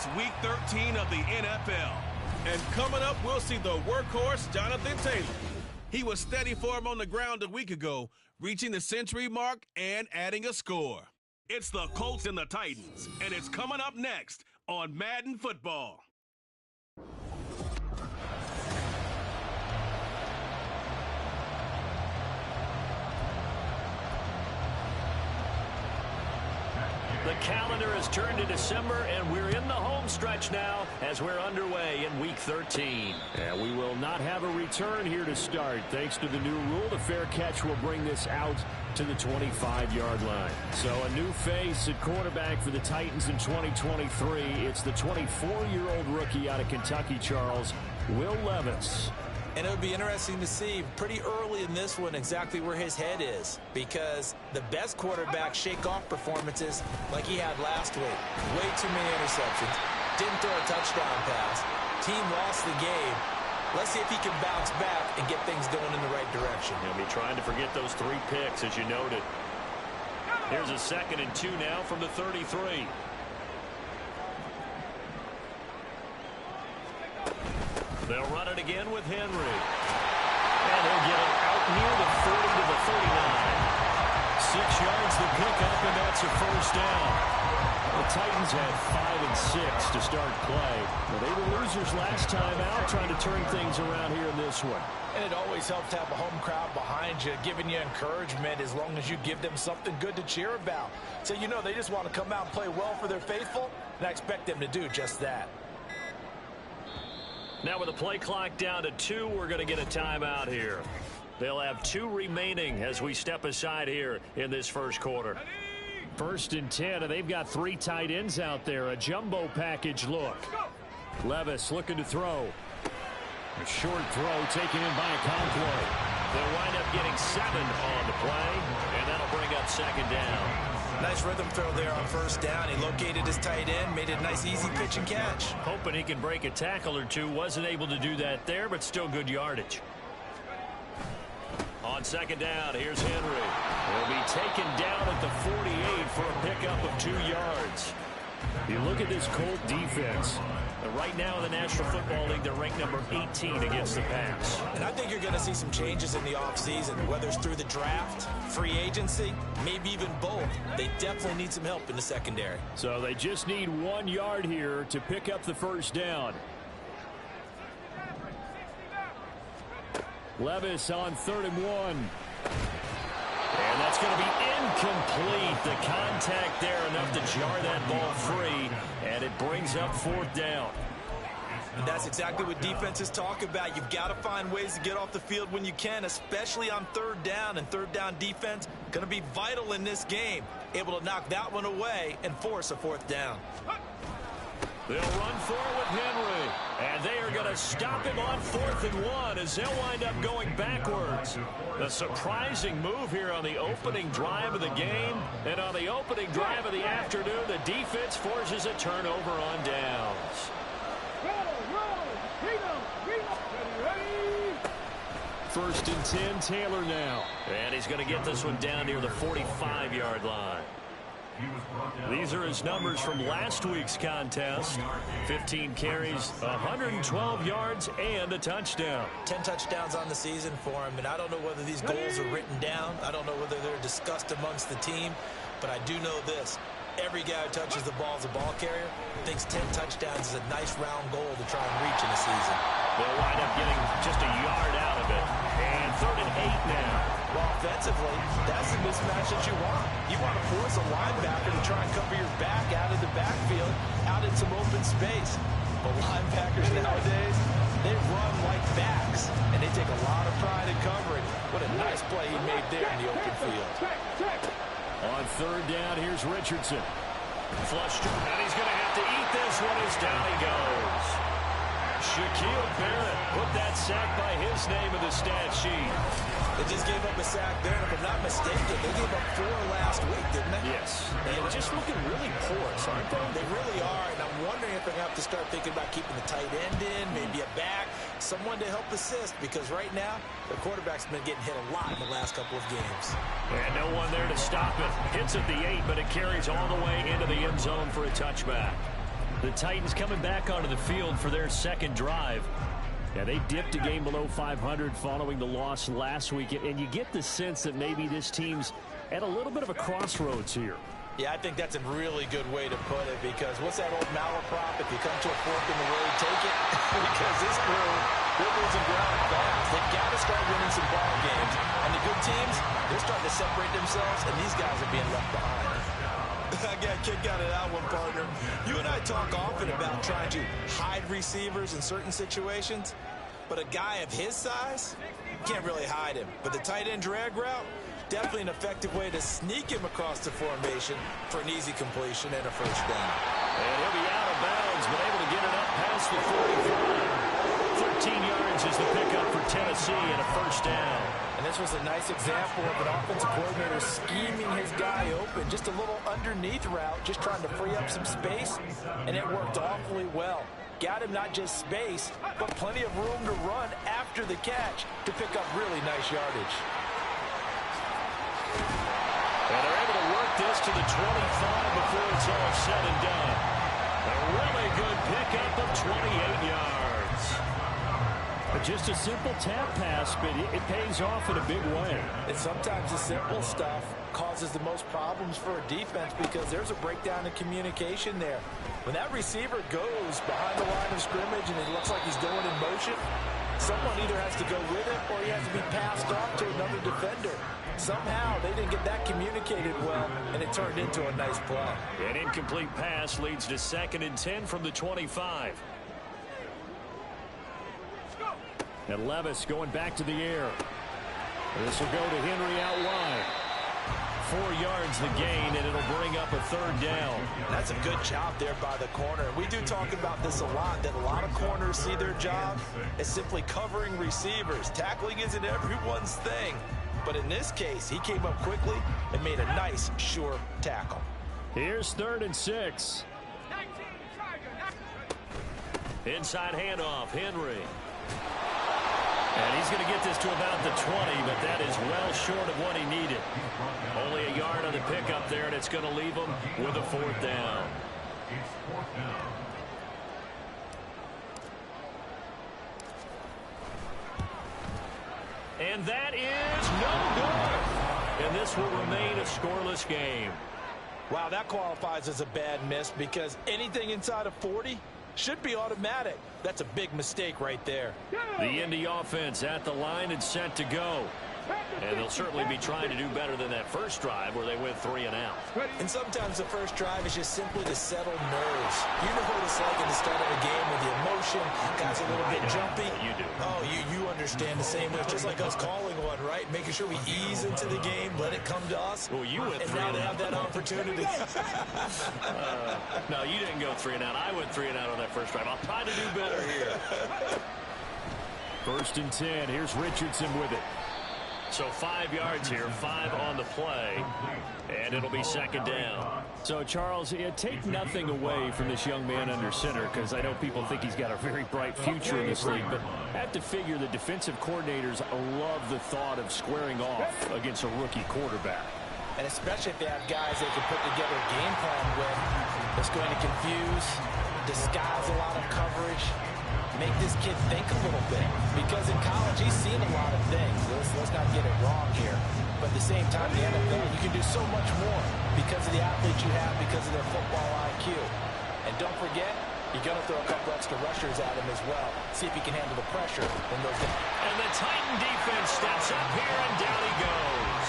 It's Week 13 of the NFL. And coming up, we'll see the workhorse, Jonathan Taylor. He was steady for him on the ground a week ago, reaching the century mark and adding a score. It's the Colts and the Titans, and it's coming up next on Madden Football. The calendar has turned to December, and we're in the home stretch now as we're underway in Week 13. And we will not have a return here to start. Thanks to the new rule, the fair catch will bring this out to the 25-yard line. So a new face at quarterback for the Titans in 2023. It's the 24-year-old rookie out of Kentucky, Charles, Will Levis. And it would be interesting to see pretty early in this one exactly where his head is, because the best quarterback shake off performances like he had last week. Way too many interceptions. Didn't throw a touchdown pass. Team lost the game. Let's see if he can bounce back and get things going in the right direction. He'll be trying to forget those 3 picks, as you noted. Here's a 2nd and 2 now from the 33. They'll run it again with Henry. And he'll get it out near the 40 to the 39. 6 yards the pickup, and that's a first down. The Titans had 5 and 6 to start play. Well, they were losers last time out, trying to turn things around here in this one. And it always helps to have a home crowd behind you, giving you encouragement as long as you give them something good to cheer about. So you know they just want to come out and play well for their faithful, and I expect them to do just that. Now with the play clock down to 2, we're going to get a timeout here. They'll have 2 remaining as we step aside here in this first quarter. 1st and 10, and they've got 3 tight ends out there. A jumbo package look. Levis looking to throw. A short throw taken in by a Conklin. They'll wind up getting 7 on the play, and that'll bring up 2nd down. Nice rhythm throw there on 1st down. He located his tight end, made it a nice easy pitch and catch. Hoping he can break a tackle or 2. Wasn't able to do that there, but still good yardage. On 2nd down, here's Henry. He'll be taken down at the 48 for a pickup of 2 yards. You look at this Colt defense. Right now in the National Football League, they're ranked number 18 against the pass. And I think you're going to see some changes in the offseason, whether it's through the draft, free agency, maybe even both. They definitely need some help in the secondary. So they just need 1 yard here to pick up the first down. Levis on 3rd and 1. And that's going to be incomplete. The contact there enough to jar that ball free, and it brings up 4th down. And that's exactly what defenses talk about. You've got to find ways to get off the field when you can, especially on 3rd down. And 3rd down defense going to be vital in this game. Able to knock that one away and force a 4th down. They'll run for it with Henry. And they are going to stop him on 4th and 1 as they'll wind up going backwards. A surprising move here on the opening drive of the game. And on the opening drive of the afternoon, the defense forces a turnover on downs. 1st and 10, Taylor now. And he's going to get this one down near the 45-yard line. These are his numbers from last week's contest. 15 carries, 112 yards, and a touchdown. 10 touchdowns on the season for him, and I don't know whether these goals are written down. I don't know whether they're discussed amongst the team, but I do know this. Every guy who touches the ball as a ball carrier thinks 10 touchdowns is a nice round goal to try and reach in a season. They'll wind up getting just a yard out of it. And 3rd and 8 now. Well, offensively, that's the mismatch that you want. You want to force a linebacker to try and cover your back out of the backfield, out in some open space. But linebackers nowadays, they run like backs, and they take a lot of pride in covering. What a nice play he made there in the open field. On 3rd down, here's Richardson. Flushed, and he's going to have to eat this one as down he goes. Shaquille Barrett put that sack by his name in the stat sheet. They just gave up a sack there, and if I'm not mistaken, they gave up 4 last week, didn't they? Yes. And they're just looking really porous, aren't they? They really are, and I'm wondering if they're going to have to start thinking about keeping the tight end in, maybe a back, someone to help assist, because right now, the quarterback's been getting hit a lot in the last couple of games. And no one there to stop it. Hits at the 8, but it carries all the way into the end zone for a touchback. The Titans coming back onto the field for their second drive. Yeah, they dipped a game below 500 following the loss last week, and you get the sense that maybe this team's at a little bit of a crossroads here. Yeah, I think that's a really good way to put it, because what's that old malaprop? If you come to a fork in the road, take it. Because this crew, they're losing ground fast. They've got to start winning some ball games. And the good teams, they're starting to separate themselves, and these guys are being left behind. I got a kick out of that one, partner. You and I talk often about trying to hide receivers in certain situations, but a guy of his size, you can't really hide him. But the tight end drag route, definitely an effective way to sneak him across the formation for an easy completion and a first down. And he'll be out of bounds, but able to get it up past the 45. 13 yards is the pickup for Tennessee and a first down. And this was a nice example of an offensive coordinator scheming his guy open. Just a little underneath route, just trying to free up some space, and it worked awfully well. Got him not just space, but plenty of room to run after the catch to pick up really nice yardage. And they're able to work this to the 25 before it's all said and done. A really good pickup of 28 yards. Just a simple tap pass, but it pays off in a big way. And sometimes the simple stuff causes the most problems for a defense, because there's a breakdown in communication there. When that receiver goes behind the line of scrimmage and it looks like he's going in motion, someone either has to go with it or he has to be passed off to another defender. Somehow they didn't get that communicated well, and it turned into a nice play. An incomplete pass leads to 2nd and 10 from the 25. And Levis going back to the air. This will go to Henry out wide. 4 yards the gain, and it'll bring up a 3rd down. That's a good job there by the corner. We do talk about this a lot, that a lot of corners see their job as simply covering receivers. Tackling isn't everyone's thing. But in this case, he came up quickly and made a nice, sure tackle. Here's 3rd and 6. Inside handoff, Henry. And he's going to get this to about the 20, but that is well short of what he needed. Only a yard on the pickup there, and it's going to leave him with a 4th down. And that is no good. And this will remain a scoreless game. Wow, that qualifies as a bad miss, because anything inside of 40 should be automatic. That's a big mistake right there. The Indy offense at the line and set to go. And they'll certainly be trying to do better than that first drive where they went 3 and out. And sometimes the first drive is just simply to settle nerves. You know what it's like at the start of a game with the emotion. Guys a little bit jumpy. You do. Oh, you understand the same way. It's just like us calling one, right? Making sure we ease into the game, let it come to us. Well, you went 3 and now they have that opportunity. No, you didn't go 3 and out. I went 3 and out on that first drive. I'll try to do better here. 1st and 10. Here's Richardson with it. So 5 yards here, 5 on the play, and it'll be 2nd down. So, Charles, take nothing away from this young man under center, because I know people think he's got a very bright future in this league, but I have to figure the defensive coordinators love the thought of squaring off against a rookie quarterback. And especially if they have guys they can put together a game plan with that's going to confuse, disguise a lot of coverage, make this kid think a little bit, because in college he's seen a lot of things. Let's not get it wrong here, but at the same time, the NFL, you can do so much more because of the athletes you have, because of their football IQ. And don't forget, you're going to throw a couple extra rushers at him as well. See if he can handle the pressure in those games. And the Titan defense steps up here, and down he goes.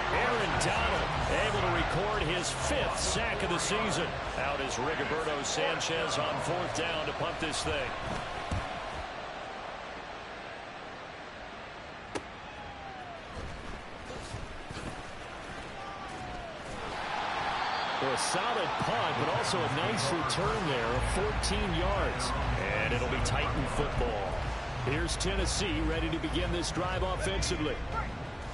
Aaron Donald able to record his 5th sack of the season. Out is Rigoberto Sanchez on 4th down to punt this thing. Well, a solid punt, but also a nice return there of 14 yards. And it'll be Titan football. Here's Tennessee ready to begin this drive offensively.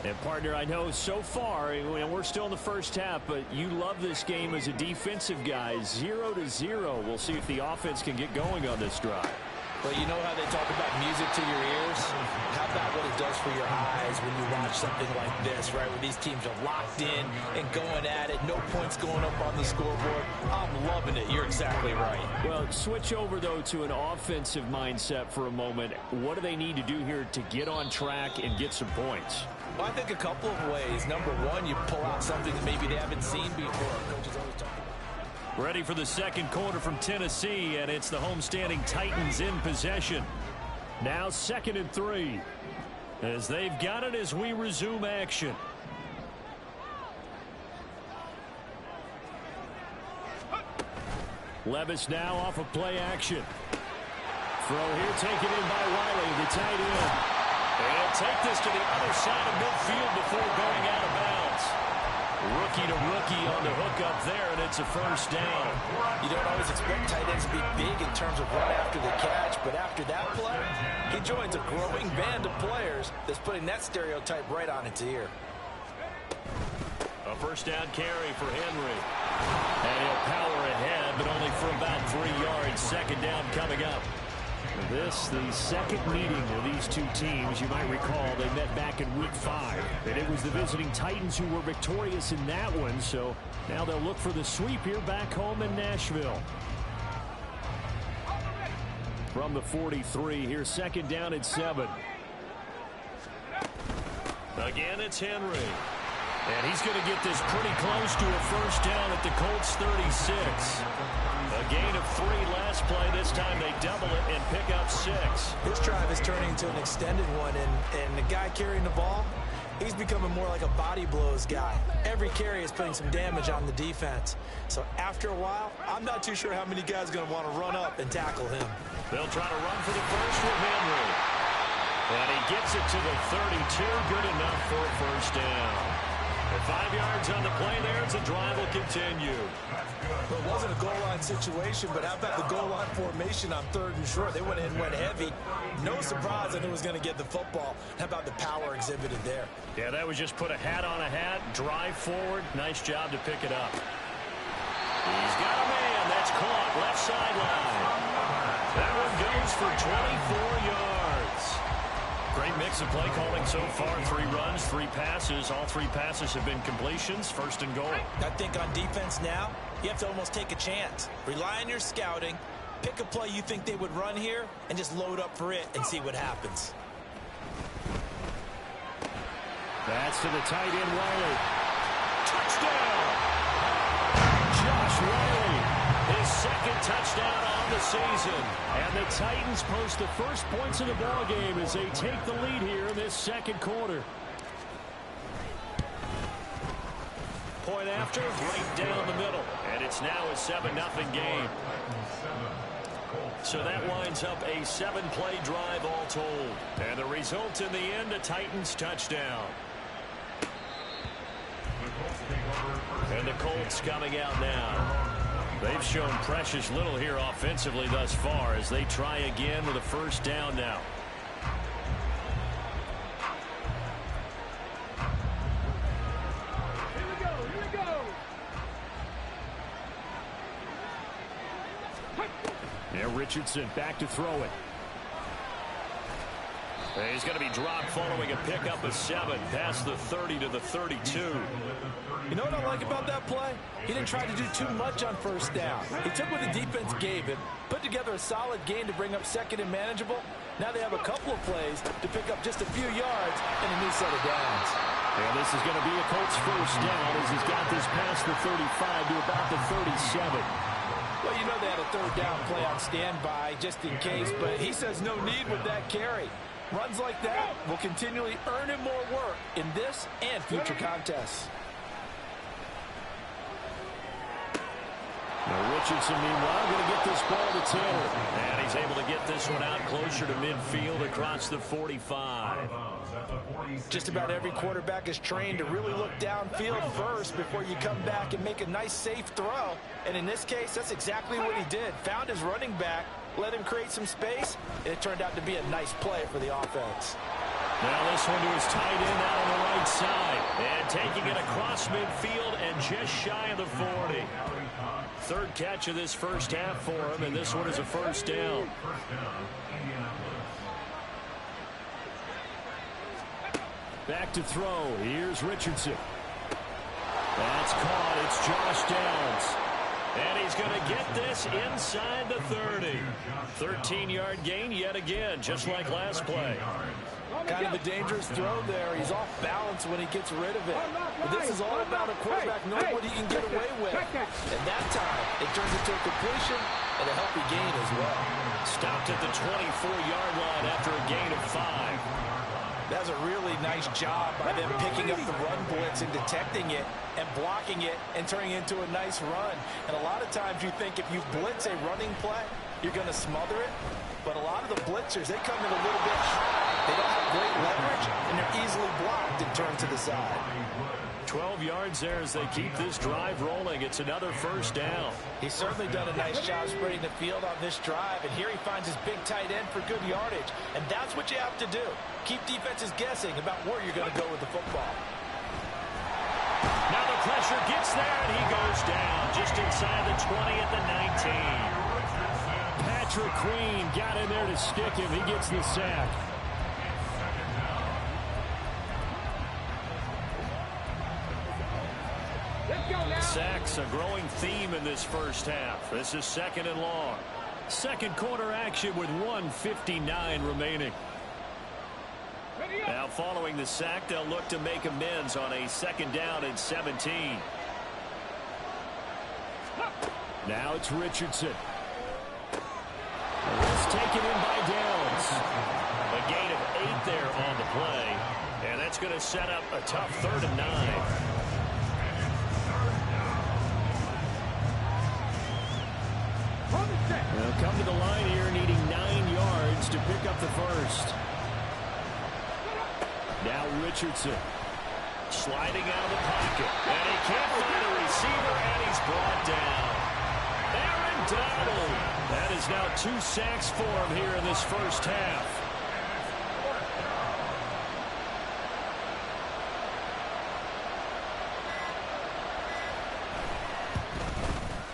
And, partner, I know so far, we're still in the first half, but you love this game as a defensive guy. 0-0. We'll see if the offense can get going on this drive. But you know how they talk about music to your ears? How about what it does for your eyes when you watch something like this, right? Where these teams are locked in and going at it. No points going up on the scoreboard. I'm loving it. You're exactly right. Well, switch over, though, to an offensive mindset for a moment. What do they need to do here to get on track and get some points? Well, I think a couple of ways. Number one, you pull out something that maybe they haven't seen before. Coaches always talk about. Ready for the second quarter from Tennessee, and it's the homestanding Titans in possession. Now 2nd and 3 as they've got it as we resume action. Levis now off of play action. Throw here taken in by Wiley, the tight end. And he'll take this to the other side of midfield before going out of bounds. Rookie to rookie on the hook up there, and it's a first down. You don't always expect tight ends to be big in terms of run after the catch, but after that play, he joins a growing band of players that's putting that stereotype right on its ear. A first down carry for Henry. And he'll power ahead, but only for about 3 yards. Second down coming up. This, the second meeting of these two teams. You might recall they met back in week 5. And it was the visiting Titans who were victorious in that one. So now they'll look for the sweep here back home in Nashville. From the 43, here's 2nd down and 7. Again, it's Henry. And he's going to get this pretty close to a first down at the Colts 36. A gain of 3 last play. This time they double it and pick up 6. This drive is turning into an extended one, and the guy carrying the ball, he's becoming more like a body blows guy. Every carry is putting some damage on the defense. So after a while, I'm not too sure how many guys are going to want to run up and tackle him. They'll try to run for the first with Henry. And he gets it to the 32. Good enough for a first down. At 5 yards on the play there, the drive will continue. Well, it wasn't a goal line situation, but how about the goal line formation on 3rd and short? They went in, went heavy. No surprise that it was going to get the football. How about the power exhibited there? Yeah, that was just put a hat on a hat, drive forward. Nice job to pick it up. He's got a man. That's caught. Left sideline. That one goes for 24 yards. Great mix of play calling so far. 3 runs, 3 passes. All 3 passes have been completions. 1st and goal. I think on defense now, you have to almost take a chance. Rely on your scouting. Pick a play you think they would run here and just load up for it and see what happens. That's to the tight end, Wiley. Touchdown! Josh Wiley, his 2nd touchdown on the season. And the Titans post the first points of the ball game as they take the lead here in this 2nd quarter. Point after, right down the middle. And it's now a 7-0 game. So that winds up a 7-play drive all told. And the result in the end, a Titans touchdown. And the Colts coming out now. They've shown precious little here offensively thus far as they try again with a first down now. Here we go. Yeah, Richardson back to throw it. He's going to be dropped following a pickup of 7 past the 30 to the 32. You know what I like about that play? He didn't try to do too much on first down. He took what the defense gave him, put together a solid game to bring up 2nd and manageable. Now they have a couple of plays to pick up just a few yards and a new set of downs. And this is going to be a Colts first down as he's got this past the 35 to about the 37. Well, you know they had a 3rd down play on standby just in case, but he says no need with that carry. Runs like that will continually earn him more work in this and future contests. Now Richardson, meanwhile, going to get this ball to Taylor. And he's able to get this one out closer to midfield across the 45. Just about every quarterback is trained to really look downfield first before you come back and make a nice, safe throw. And in this case, that's exactly what he did. Found his running back, let him create some space, and it turned out to be a nice play for the offense. Now this one to his tight end out on the right side. And taking it across midfield and just shy of the 40. Third catch of this first half for him, and this one is a first down. Back to throw. Here's Richardson. That's caught. It's Josh Downs. And he's going to get this inside the 30. 13-yard gain yet again, just like last play. Kind of a dangerous throw there. He's off balance when he gets rid of it. But this is all about a quarterback knowing what he can get away with. And that time, it turns into a completion and a healthy gain as well. Stopped at the 24-yard line after a gain of 5. That's a really nice job by them picking up the run blitz and detecting it and blocking it and turning it into a nice run. And a lot of times you think if you blitz a running play, you're going to smother it. But a lot of the blitzers, they come in a little bit high. They don't have great leverage, and they're easily blocked and turned to the side. 12 yards there as they keep this drive rolling. It's another first down. He's certainly done a nice job spreading the field on this drive, and here he finds his big tight end for good yardage. And that's what you have to do. Keep defenses guessing about where you're going to go with the football. Now the pressure gets there, and he goes down just inside the 20 at the 19. Patrick Queen got in there to stick him. He gets the sack. Sacks a growing theme in this first half. This is second and long. Second quarter action with 1:59 remaining. Now following the sack, they'll look to make amends on a second down and 17. Now it's Richardson. It's taken in by Downs. A gain of 8 there on the play. And that's going to set up a tough 3rd and 9. They'll come to the line here needing 9 yards to pick up the first. Now Richardson sliding out of the pocket. And he can't find a receiver, and he's brought down. Aaron Donald. That is now 2 sacks for him here in this first half.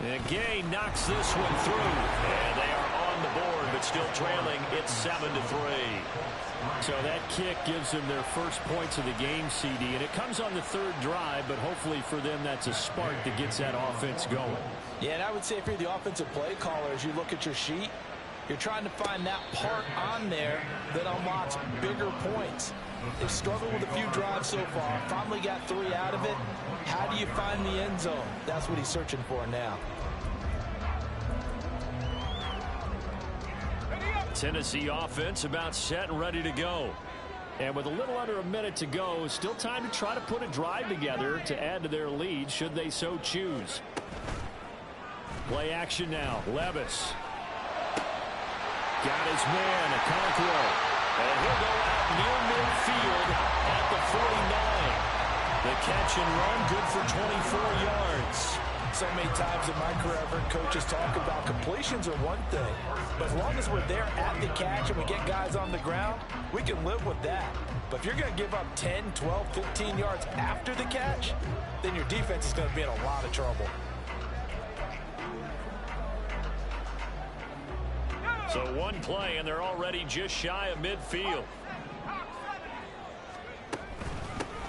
And Gay knocks this one through. And they are on the board, but still trailing. It's 7-3. So that kick gives them their first points of the game, CD. And it comes on the 3rd drive, but hopefully for them that's a spark that gets that offense going. Yeah, and I would say if you're the offensive play caller, as you look at your sheet, you're trying to find that part on there that unlocks bigger points. They've struggled with a few drives so far. Finally got 3 out of it. How do you find the end zone? That's what he's searching for now. Tennessee offense about set and ready to go. And with a little under a minute to go, still time to try to put a drive together to add to their lead should they so choose. Play action now. Levis. Got his man, Okonkwo. And he'll go out near midfield at the 49. The catch and run, good for 24 yards. So many times in my career, I've heard coaches talk about completions are one thing. But as long as we're there at the catch and we get guys on the ground, we can live with that. But if you're going to give up 10, 12, 15 yards after the catch, then your defense is going to be in a lot of trouble. So one play, and they're already just shy of midfield.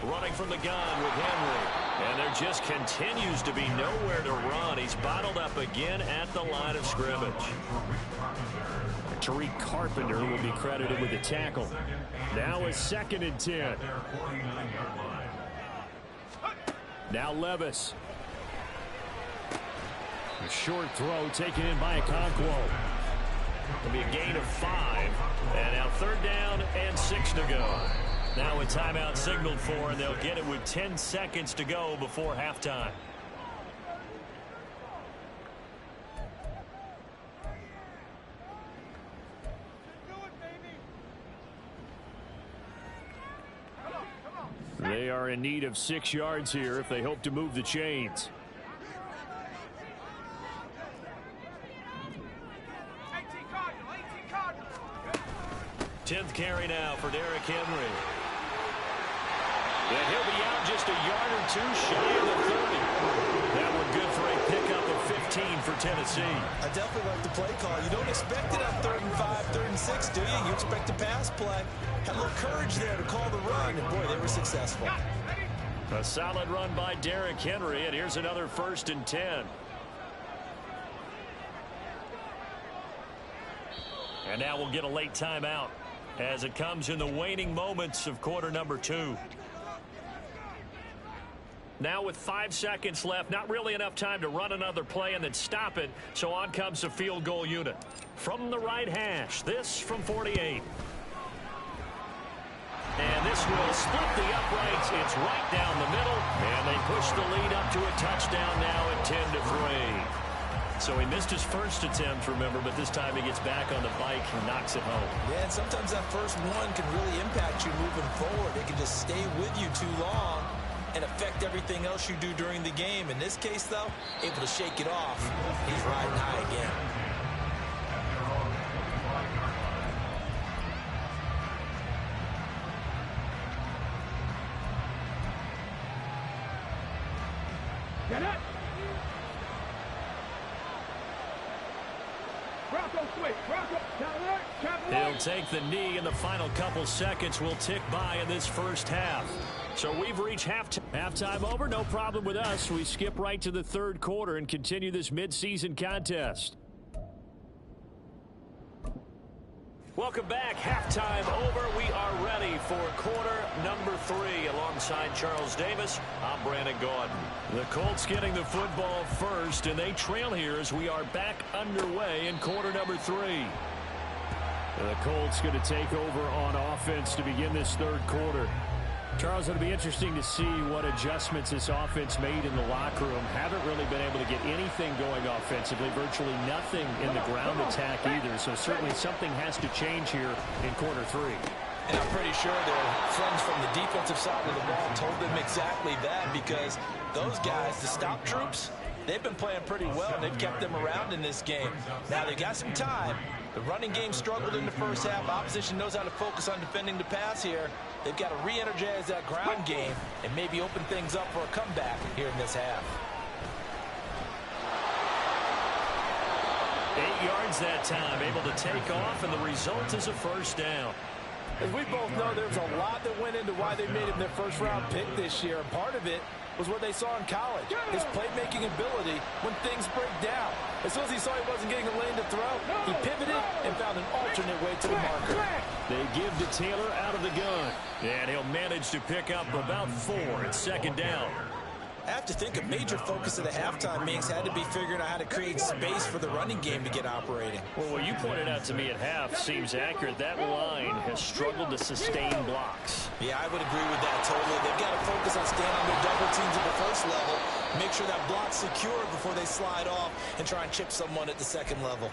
Running from the gun with Henry. And there just continues to be nowhere to run. He's bottled up again at the line of scrimmage. Tariq Carpenter will be credited with the tackle. Now a 2nd and 10. Now Levis. A short throw taken in by Okonkwo. It'll be a gain of 5. And now 3rd down and 6 to go. Now a timeout signaled for, and they'll get it with 10 seconds to go before halftime. They are in need of 6 yards here if they hope to move the chains. 10th carry now for Derrick Henry. And he'll be out just a yard or two shy of the 30. That one good for a pickup of 15 for Tennessee. I definitely like the play call. You don't expect it on 3rd and 5, 3rd and 6, do you? You expect a pass play. Had a little courage there to call the run, and boy, they were successful. A solid run by Derrick Henry, and here's another 1st and 10. And now we'll get a late timeout as it comes in the waning moments of quarter number 2. Now with 5 seconds left, not really enough time to run another play and then stop it, so on comes the field goal unit. From the right hash, this from 48. And this will split the uprights. It's right down the middle, and they push the lead up to a touchdown now at 10-3. So he missed his first attempt, remember, but this time he gets back on the bike and knocks it home. Yeah, and sometimes that first one can really impact you moving forward. It can just stay with you too long and affect everything else you do during the game. In this case, though, able to shake it off. He's riding high again. Get it! He'll take the knee, and the final couple seconds will tick by in this first half. So we've reached halftime over. No problem with us. We skip right to the 3rd quarter and continue this midseason contest. Welcome back. Halftime over. We are ready for quarter number 3. Alongside Charles Davis, I'm Brandon Gaudin. The Colts getting the football first, and they trail here as we are back underway in quarter number 3. The Colts going to take over on offense to begin this 3rd quarter. Charles, it'll be interesting to see what adjustments this offense made in the locker room. Haven't really been able to get anything going offensively, virtually nothing in the ground attack either. So certainly something has to change here in quarter 3. And I'm pretty sure their friends from the defensive side of the ball told them exactly that, because those guys, the stop troops, they've been playing pretty well, and they've kept them around in this game. Now, they got some time. The running game struggled in the first half. Opposition knows how to focus on defending the pass here. They've got to re-energize that ground game and maybe open things up for a comeback here in this half. 8 yards that time, able to take off, and the result is a first down. As we both know, there's a lot that went into why they made him their first-round pick this year, and part of it was what they saw in college, his playmaking ability when things break down. As soon as he saw he wasn't getting a lane to throw, he pivoted and found an alternate way to the marker. They give to Taylor out of the gun, and he'll manage to pick up about 4 at 2nd down. I have to think a major focus of the halftime meetings had to be figuring out how to create space for the running game to get operating. Well, what you pointed out to me at half seems accurate. That line has struggled to sustain blocks. Yeah, I would agree with that totally. They've got to focus on staying on their double teams at the first level, make sure that block's secure before they slide off and try and chip someone at the 2nd level.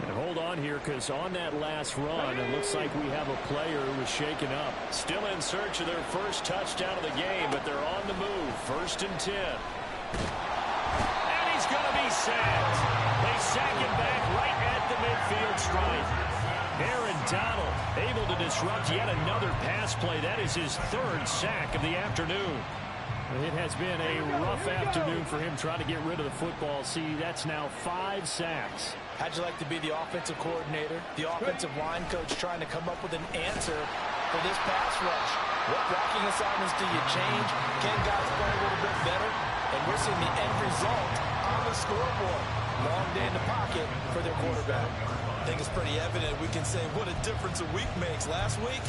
And hold on here, because on that last run, it looks like we have a player who was shaken up. Still in search of their first touchdown of the game, but they're on the move. 1st and 10. And he's going to be sacked. They sack him back right at the midfield stripe. Aaron Donald able to disrupt yet another pass play. That is his 3rd sack of the afternoon. It has been a rough afternoon for him trying to get rid of the football. See, that's now 5 sacks. How'd you like to be the offensive coordinator, the offensive line coach trying to come up with an answer for this pass rush? What blocking assignments do you change? Can guys play a little bit better? And we're seeing the end result on the scoreboard. Long day in the pocket for their quarterback. I think it's pretty evident. We can say what a difference a week makes. Last week,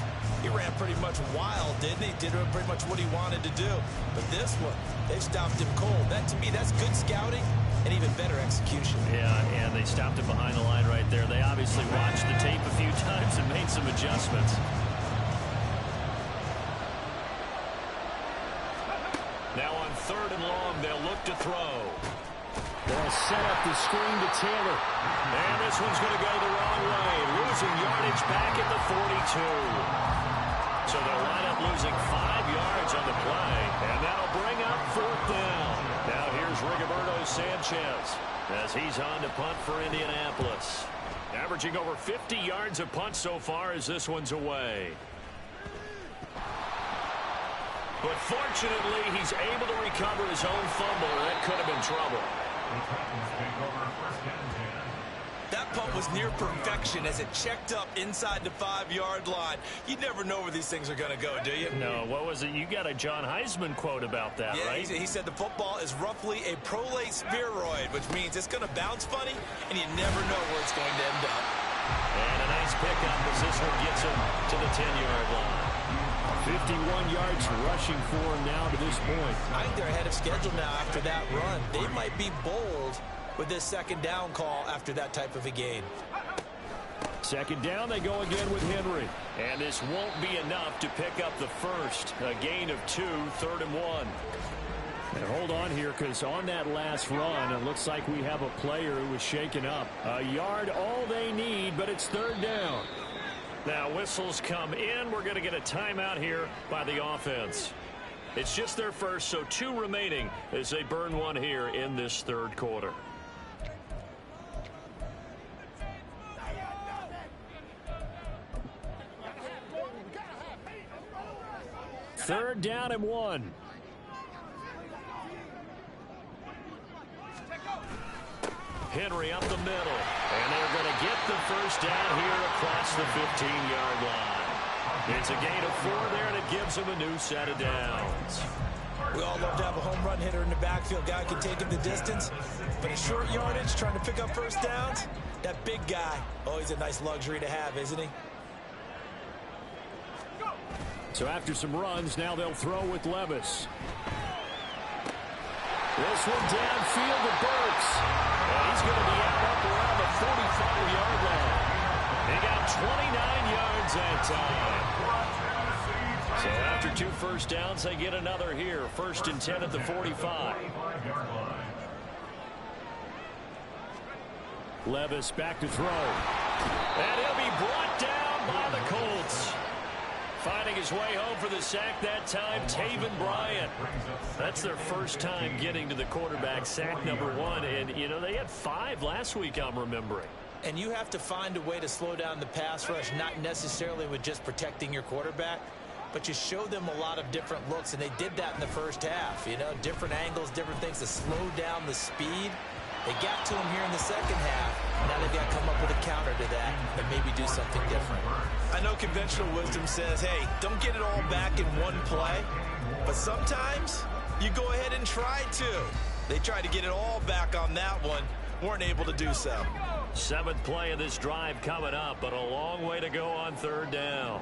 he ran pretty much wild, didn't he? Did pretty much what he wanted to do. But this one, they've stopped him cold. That, to me, that's good scouting and even better execution. Yeah, and they stopped it behind the line right there. They obviously watched the tape a few times and made some adjustments. Now on 3rd and long, they'll look to throw. They'll set up the screen to Taylor. And this one's going to go the wrong way. Losing yardage back at the 42. So they'll line up losing 5 yards on the play. And that'll bring up 4th down. Now here's Rigoberto Sanchez as he's on to punt for Indianapolis. Averaging over 50 yards a punt so far as this one's away. But fortunately, he's able to recover his own fumble. That could have been trouble. That punt was near perfection as it checked up inside the 5-yard line. You never know where these things are going to go, do you? No, what was it? You got a John Heisman quote about that, yeah, right? He said the football is roughly a prolate spheroid, which means it's going to bounce funny, and you never know where it's going to end up. And a nice pickup as this one gets him to the 10-yard line. 51 yards rushing for him now to this point. I think they're ahead of schedule now after that run. They might be bold with this second down call after that type of a gain. Second down, they go again with Henry. And this won't be enough to pick up the first. A gain of 2, 3rd and 1. And hold on here, because on that last run, it looks like we have a player who was shaken up. A yard, all they need, but it's 3rd down. Now whistles come in. We're going to get a timeout here by the offense. It's just their first, so 2 remaining as they burn one here in this 3rd quarter. Third down and 1. Henry up the middle. And they're going to get the first down here across the 15-yard line. It's a gain of 4 there, and it gives them a new set of downs. We all love to have a home run hitter in the backfield. Guy can take it the distance. But a short yardage, trying to pick up first downs, that big guy, always a nice luxury to have, isn't he? So after some runs, now they'll throw with Levis. This one downfield to Burks. And he's going to be out up around the 45-yard line. He got 29 yards that time. So after 2 first downs, they get another here. 1st and 10 at the 45. Levis back to throw. And he'll be brought down by the Colts. Finding his way home for the sack that time, Taven Bryant. That's their first time getting to the quarterback, sack number 1. And, you know, they had 5 last week, I'm remembering. And you have to find a way to slow down the pass rush, not necessarily with just protecting your quarterback, but you show them a lot of different looks, and they did that in the first half. You know, different angles, different things to slow down the speed. They got to him here in the second half. Now they've got to come up with a counter to that and maybe do something different. I know conventional wisdom says, hey, don't get it all back in one play. But sometimes you go ahead and try to. They tried to get it all back on that one. Weren't able to do so. 7th play of this drive coming up, but a long way to go on 3rd down.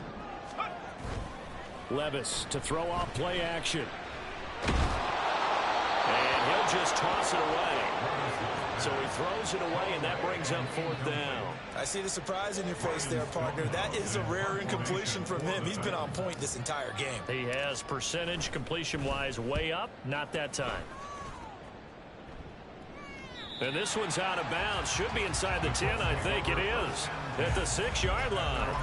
Levis to throw off play action. And he'll just toss it away. So he throws it away, and that brings up 4th down. I see the surprise in your face there, partner. That is a rare incompletion from him. He's been on point this entire game. He has percentage completion-wise way up, not that time. And this one's out of bounds. Should be inside the 10, I think it is. At the 6-yard line.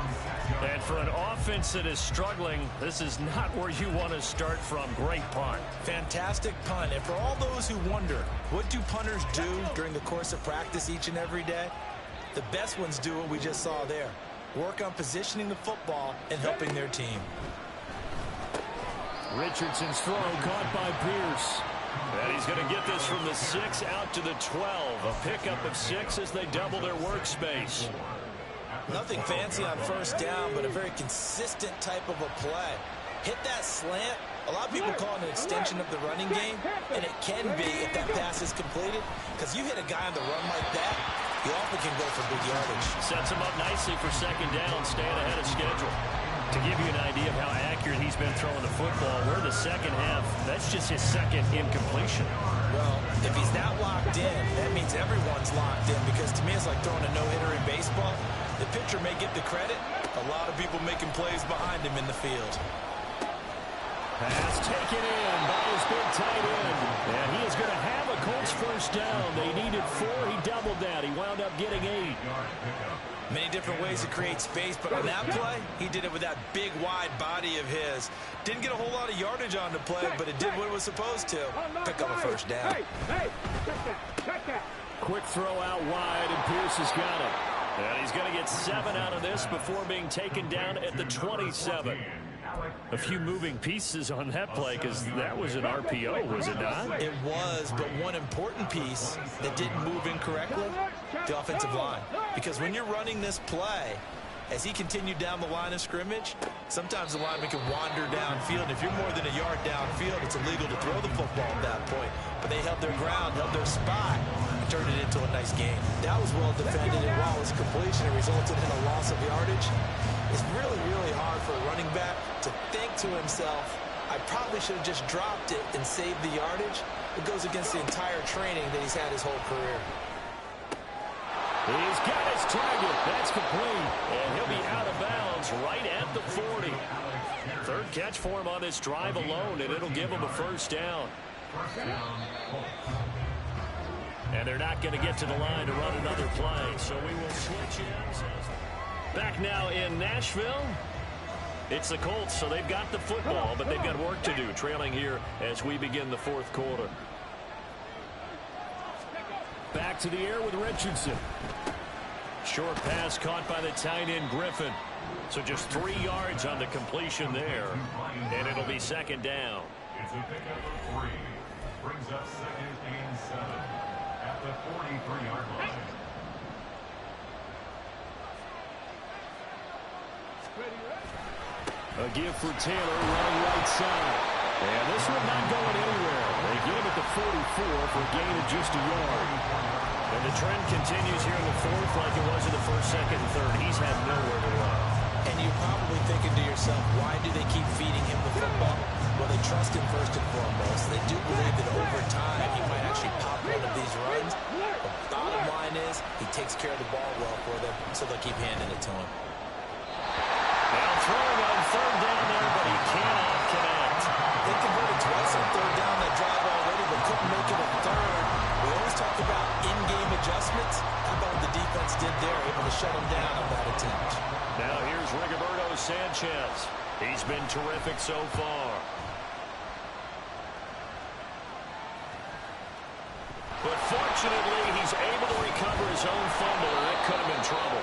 And for an offense that is struggling, this is not where you want to start from. Great punt. Fantastic punt. And for all those who wonder, what do punters do during the course of practice each and every day? The best ones do what we just saw there. Work on positioning the football and helping their team. Richardson's throw caught by Pierce. And he's going to get this from the 6 out to the 12. A pickup of 6 as they double their workspace. Nothing fancy on first down, but a very consistent type of a play. Hit that slant. A lot of people call it an extension of the running game, and it can be if that pass is completed, because you hit a guy on the run like that, you often can go for big yardage. Sets him up nicely for second down, staying ahead of schedule. To give you an idea of how accurate he's been throwing the football, we're the second half. That's just his second incompletion. Well, if he's that locked in, that means everyone's locked in, because to me it's like throwing a no-hitter in baseball. The pitcher may get the credit. A lot of people making plays behind him in the field. Pass taken in by his big tight end. And he is going to have a Colts first down. They needed 4. He doubled that. He wound up getting 8. Many different ways to create space, but on that play, he did it with that big, wide body of his. Didn't get a whole lot of yardage on the play, but it did what it was supposed to. Pick up a first down. Quick throw out wide, and Pierce has got it. And he's going to get 7 out of this before being taken down at the 27. A few moving pieces on that play because that was an RPO, was it not? It was, but one important piece that didn't move incorrectly, the offensive line. Because when you're running this play, as he continued down the line of scrimmage, sometimes the lineman can wander downfield. And if you're more than a yard downfield, it's illegal to throw the football at that point. But they held their ground, held their spot, and turned it into a nice game. That was well defended, and while it was completion, it resulted in a loss of yardage. It's really, really hard for a running back to think to himself, I probably should have just dropped it and saved the yardage. It goes against the entire training that he's had his whole career. He's got his target. That's complete. And he'll be out of bounds right at the 40. Third catch for him on this drive alone, and it'll give him a first down. And they're not going to get to the line to run another play, so we will switch ends. Back now in Nashville. It's the Colts, so they've got the football, but they've got work to do, trailing here as we begin the fourth quarter. Back to the air with Richardson. Short pass caught by the tight end Griffin. So just 3 yards on the completion there, and it'll be second down. It's a pickup of 3. Brings up 2nd and 7 at the 43-yard line. A give for Taylor running right side. And this one not going anywhere. They get him at the 44 for a gain of just a yard. And the trend continues here in the fourth like it was in the first, second, and third. He's had nowhere to run. And you're probably thinking to yourself, why do they keep feeding him the football? Well, they trust him first and foremost. They do believe that over time he might actually pop one of these runs. The bottom line is he takes care of the ball well for them, so they'll keep handing it to him. Now throwing on third down there, but he cannot connect. They converted twice on third down that drive already, but couldn't make it a third. We always talk about in-game adjustments. How about what the defense did there, able to shut him down on that attempt. Now here's Rigoberto Sanchez. He's been terrific so far. But fortunately, he's able to recover his own fumble, and that could have been trouble.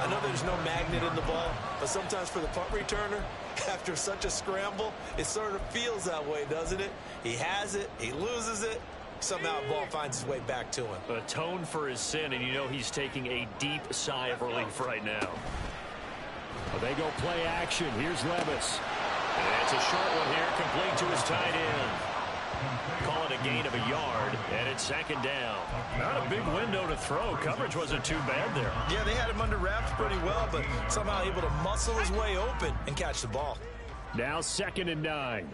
I know there's no magnet in the ball, but sometimes for the punt returner, after such a scramble, it sort of feels that way, doesn't it? He has it, he loses it, somehow the ball finds its way back to him. Atone for his sin, and you know he's taking a deep sigh of relief right now. Well, they go play action. Here's Levis. And it's a short one here, complete to his tight end. Call it a gain of a yard, and it's second down. Not a big window to throw. Coverage wasn't too bad there. Yeah, they had him under wraps pretty well, but somehow able to muscle his way open and catch the ball. Now 2nd and 9.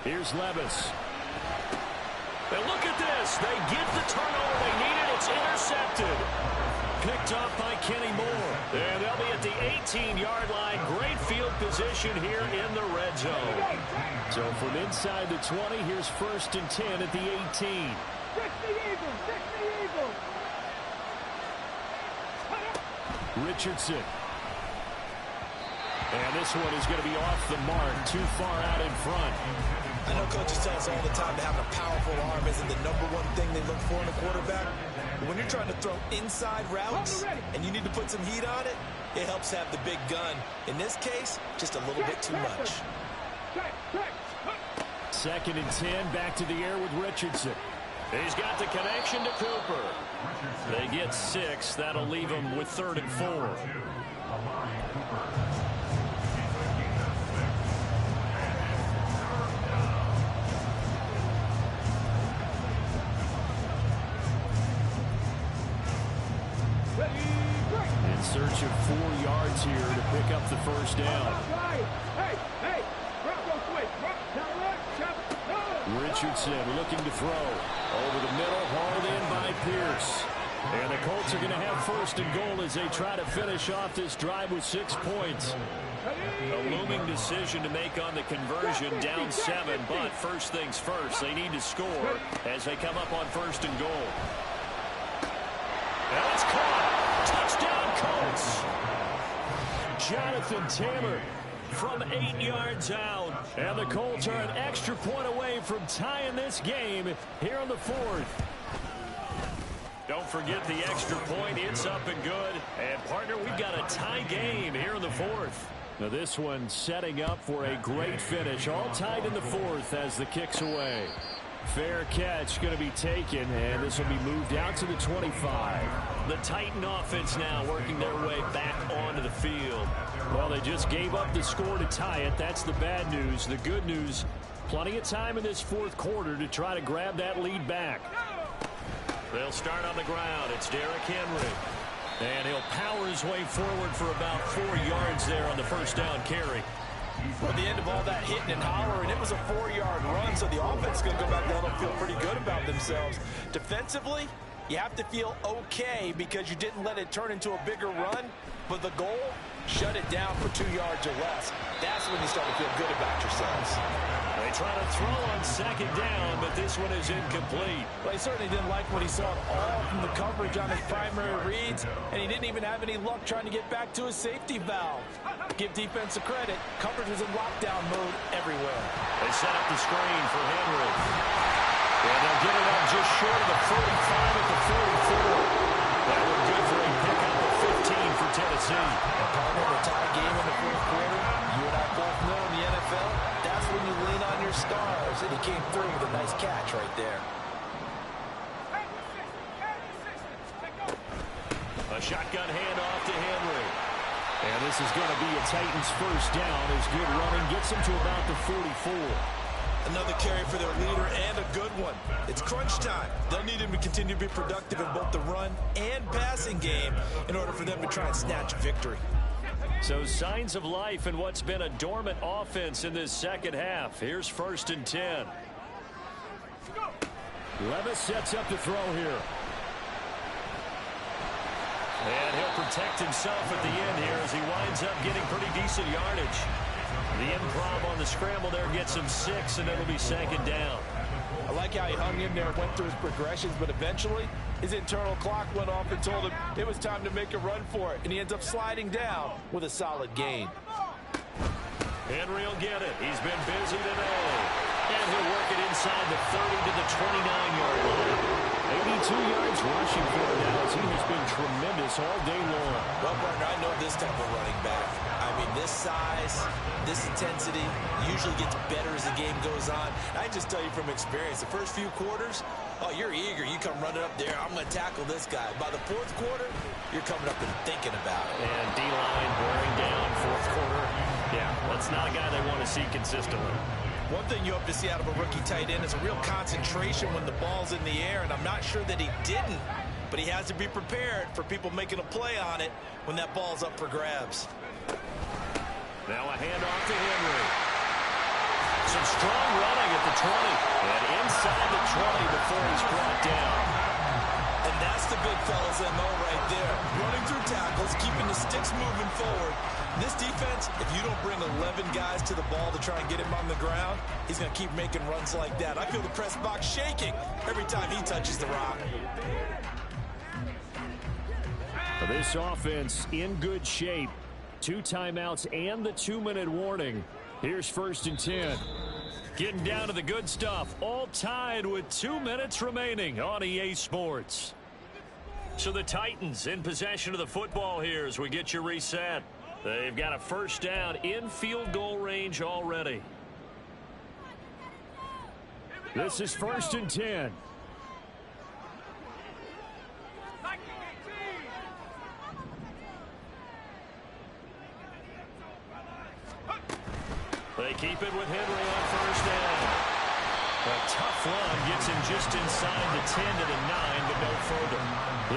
Here's Levis. And look at this. They get the turnover they needed. It's intercepted. Picked off by Kenny Moore. And they'll be at the 18-yard line. Great field position here in the red zone. So from inside the 20, here's 1st and 10 at the 18. Fix the Eagles! Fix the Eagles! Richardson. And this one is going to be off the mark, too far out in front. I know coaches tell us all the time that having a powerful arm isn't the #1 thing they look for in a quarterback. But when you're trying to throw inside routes and you need to put some heat on it, it helps have the big gun. In this case, just a little bit too much. 2nd and 10, back to the air with Richardson. He's got the connection to Cooper. They get 6. That'll leave them with 3rd and 4. In search of 4 yards here to pick up the first down. Richardson looking to throw. Over the middle, hauled in by Pierce. And the Colts are going to have 1st and goal as they try to finish off this drive with 6 points. A looming decision to make on the conversion, down 7, but first things first, they need to score as they come up on 1st and goal. And it's caught. Touchdown, Colts. Jonathan Taylor from 8 yards out. And the Colts are an extra point away from tying this game here in the fourth. Don't forget the extra point. It's up and good. And, partner, we've got a tie game here in the fourth. Now this one setting up for a great finish. All tied in the fourth as the kick's away. Fair catch going to be taken, and this will be moved out to the 25. The Titan offense now working their way back onto the field. Well, they just gave up the score to tie it. That's the bad news. The good news, plenty of time in this fourth quarter to try to grab that lead back. They'll start on the ground. It's Derrick Henry. And he'll power his way forward for about 4 yards there on the first down carry. At the end of all that hitting and hollering, it was a 4-yard run, so the offense is going to go back down and feel pretty good about themselves. Defensively, you have to feel okay because you didn't let it turn into a bigger run, but the goal, shut it down for 2 yards or less. That's when you start to feel good about yourselves. They try to throw on second down, but this one is incomplete. Well, he certainly didn't like what he saw at all from the coverage on his primary reads, and he didn't even have any luck trying to get back to his safety valve. Give defense a credit. Coverage was in lockdown mode everywhere. They set up the screen for Henry. And they'll get it up just short of the 45 at the 44. That was good for a pickup of 15 for Tennessee. And partner, the tie game in the fourth quarter, you and I both know in the NFL, that's when you lean on your stars, and he came through with a nice catch right there. A shotgun handoff to Henry. And this is going to be a Titans first down as good running gets him to about the 44. Another carry for their leader and a good one. It's crunch time. They'll need him to continue to be productive in both the run and passing game in order for them to try and snatch victory. So signs of life in what's been a dormant offense in this second half. Here's 1st and 10. Levis sets up to throw here. And he'll protect himself at the end here as he winds up getting pretty decent yardage. The improv on the scramble there gets him 6, and it'll be 2nd down. I like how he hung in there and went through his progressions, but eventually his internal clock went off and told him it was time to make a run for it, and he ends up sliding down with a solid gain. Henry will get it. He's been busy today. And he'll work it inside the 30 to the 29-yard line. 82 yards rushing for him now as he has been tremendous all day long. Well, partner, I know this type of running back. I mean, this size, this intensity usually gets better as the game goes on. I just tell you from experience, the first few quarters, oh, you're eager. You come running up there, I'm going to tackle this guy. By the fourth quarter, you're coming up and thinking about it. And D-line wearing down fourth quarter. Yeah, that's not a guy they want to see consistently. One thing you hope to see out of a rookie tight end is a real concentration when the ball's in the air, and I'm not sure that he didn't, but he has to be prepared for people making a play on it when that ball's up for grabs. Now a handoff to Henry. Some strong running at the 20, and inside the 20 before he's brought down. And that's the big fella's MO right there. Running through tackles, keeping the sticks moving forward. This defense, if you don't bring 11 guys to the ball to try and get him on the ground, he's going to keep making runs like that. I feel the press box shaking every time he touches the rock. This offense in good shape. 2 timeouts and the 2-minute warning. Here's 1st and 10. Getting down to the good stuff. All tied with 2 minutes remaining on EA Sports. So the Titans in possession of the football here as we get you reset. They've got a first down in field goal range already. This is 1st and 10. They keep it with Henry on first down. A tough run gets him just inside the 10 to the 9, but no further.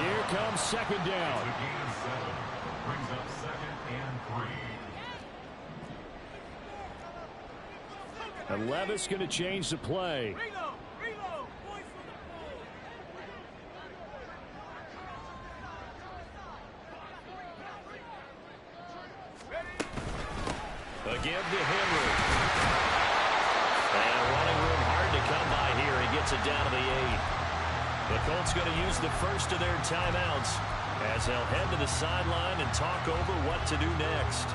Here comes 2nd down. Brings up 2nd and 3. And Levis going to change the play. Again to Henry. And running room hard to come by here. He gets it down to the 8. The Colts going to use the first of their timeouts as they'll head to the sideline and talk over what to do next.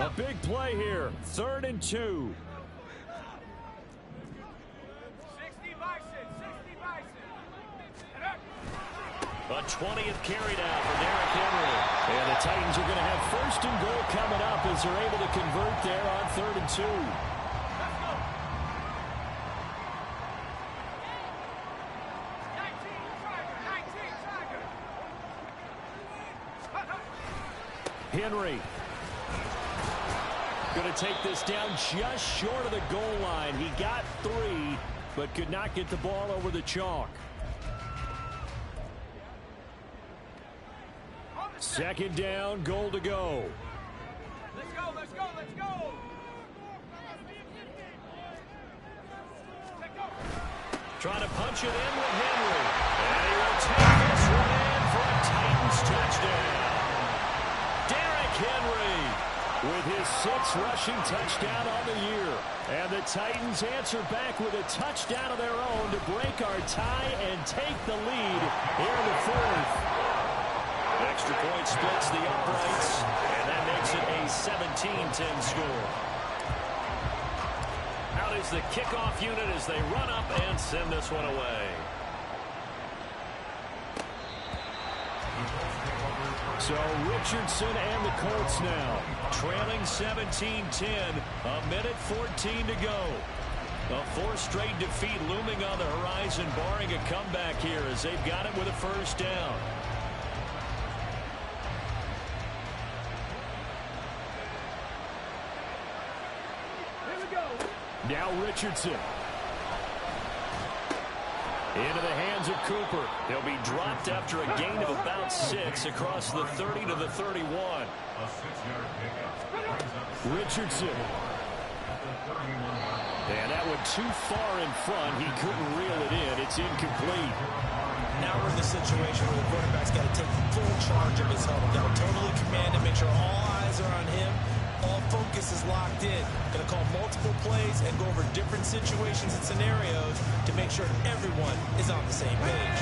A big play here. 3rd and 2. 60 Bison, 60 Bison. A 20th carry down for Derrick Henry. And the Titans are going to have 1st and goal coming up as they're able to convert there on 3rd and 2. Henry going to take this down just short of the goal line. He got 3, but could not get the ball over the chalk. 2nd down, goal to go. Let's go, let's go, let's go. Trying to punch it in with Henry. And he will take this one in for a Titans touchdown. Derrick Henry with his 6th rushing touchdown on the year. And the Titans answer back with a touchdown of their own to break our tie and take the lead here in the 4th. Extra point splits the uprights, and that makes it a 17-10 score. Out is the kickoff unit as they run up and send this one away. So Richardson and the Colts now trailing 17-10, a minute 14 to go. A 4th straight defeat looming on the horizon, barring a comeback here as they've got it with a 1st down. Now Richardson. Into the hands of Cooper. He'll be dropped after a gain of about 6 across the 30 to the 31. Richardson. And that one too far in front. He couldn't reel it in. It's incomplete. Now we're in the situation where the quarterback's got to take full charge of his huddle. Got to totally command it, make sure all eyes are on him. All focus is locked in. Going to call multiple plays and go over different situations and scenarios to make sure everyone is on the same page.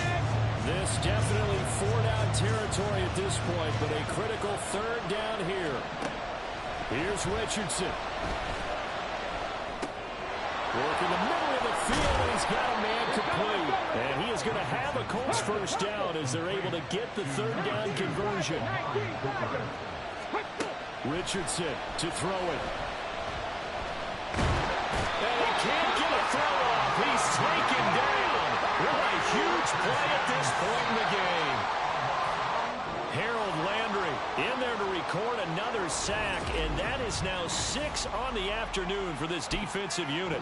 This definitely 4-down territory at this point, but a critical 3rd down here. Here's Richardson. Working the middle of the field, and he's got a man complete. And he is going to have a Colts 1st down as they're able to get the 3rd down conversion. Richardson to throw it. And he can't get a throw off. He's taken down. What a huge play at this point in the game. Harold Landry in there to record another sack, and that is now 6 on the afternoon for this defensive unit.